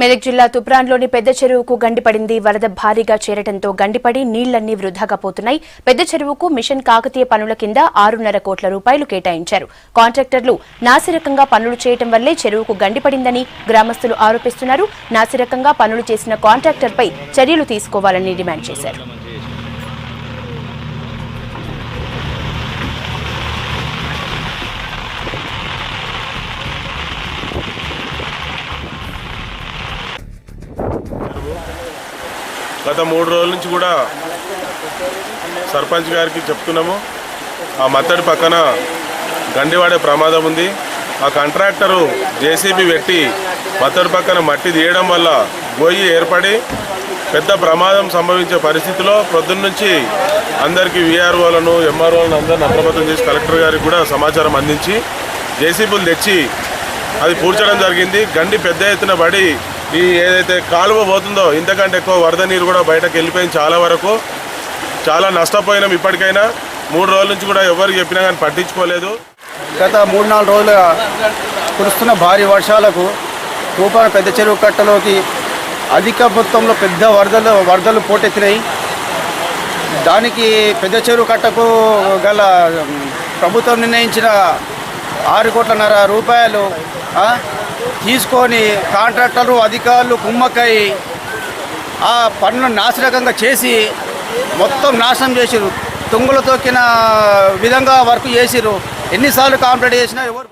మెదక్ జిల్లా తుబ్రాన్లోని పెద్ద చెరువుకు గండిపడింది. వరద భారీగా చేరటంతో గండిపడి నీళ్లన్నీ వృధాగా పోతున్నాయి. పెద్ద చెరువుకు మిషన్ కాకతీయ పనుల కింద 6.5 కోట్ల రూపాయలు కేటాయించారు. కాంట్రాక్టర్లు నాసిరకంగా పనులు చేయటం వల్లే చెరువుకు గండిపడిందని గ్రామస్తులు ఆరోపిస్తున్నారు. నాసిరకంగా పనులు చేసిన కాంట్రాక్టర్పై చర్యలు తీసుకోవాలని డిమాండ్ చేశారు. గత 3 రోజుల నుంచి కూడా సర్పంచ్ గారికి చెప్తున్నాము. ఆ మత్తడి పక్కన గండివాడే ప్రమాదం ఉంది. ఆ కాంట్రాక్టరు జేసీబీ పెట్టి మత్తడి పక్కన మట్టి తీయడం వల్ల గొయ్యి ఏర్పడి పెద్ద ప్రమాదం సంభవించే పరిస్థితిలో ప్రొద్దున్నుంచి అందరికీ వీఆర్ఓలను ఎంఆర్ఓలను అందరిని అప్రమత్తం చేసి కలెక్టర్ గారికి కూడా సమాచారం అందించి జేసీబీలు తెచ్చి అది పూడ్చడం జరిగింది. గండి పెద్ద ఎత్తున పడి ఈ ఏదైతే కాలువ పోతుందో ఇంతకంటే ఎక్కువ వరద నీరు కూడా బయటకు వెళ్ళిపోయింది. చాలా వరకు చాలా నష్టపోయినాం. ఇప్పటికైనా 3 రోజుల నుంచి కూడా ఎవరికి చెప్పినా కానీ పట్టించుకోలేదు. గత 3-4 రోజులుగా కురుస్తున్న భారీ వర్షాలకు తూపాను పెద్ద చెరువు కట్టలోకి అధిక మొత్తంలో పెద్ద వరదలు పోటెత్తినాయి. దానికి పెద్ద చెరువు కట్టకు గల ప్రభుత్వం నిర్ణయించిన 6.5 కోట్ల రూపాయలు తీసుకొని కాంట్రాక్టర్లు అధికారులు కుమ్మక్కై ఆ పనులను నాసిరకంగా చేసి మొత్తం నాశనం చేసిరు. తుంగులు తొక్కిన విధంగా వర్క్ చేసిరు. ఎన్నిసార్లు కంప్లీట్ చేసినా ఎవరు